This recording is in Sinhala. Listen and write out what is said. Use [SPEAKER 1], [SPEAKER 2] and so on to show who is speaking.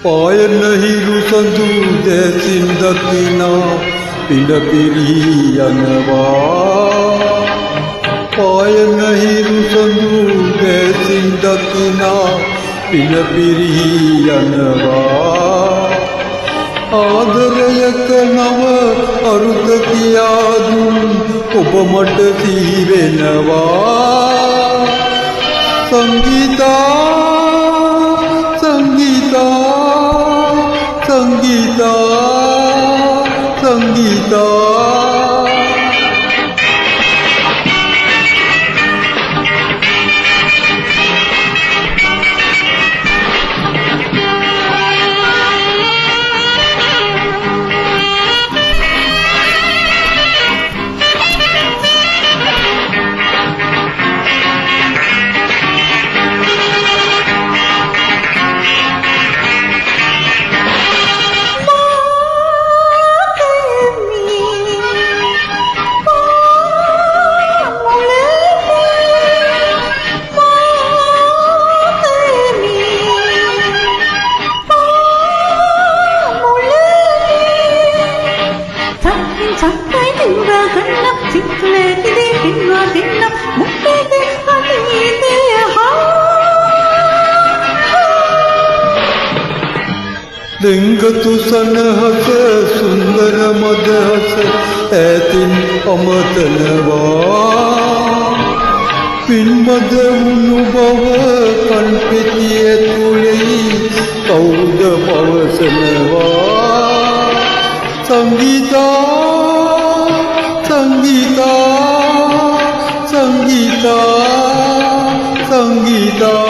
[SPEAKER 1] පායන හිරු සඳු දැසින් දකිනා පිඬ පිරී යනවා පායන හිරු සඳු දැසින් දකිනා පිඬ පිරී යනවා ආදරයක නව අරුත කියා දුන් ඔබ මට සිහි වෙනවා සංගීතා දෙංගතු සනහස සුන්දර මදහස ඈතින් අමතනවා පින්මද වුණු බව කන්පෙතිය ඇතුළෙහි කවුද පවසනවා සංගීතා සංගීතා සංගීතා සංගීතා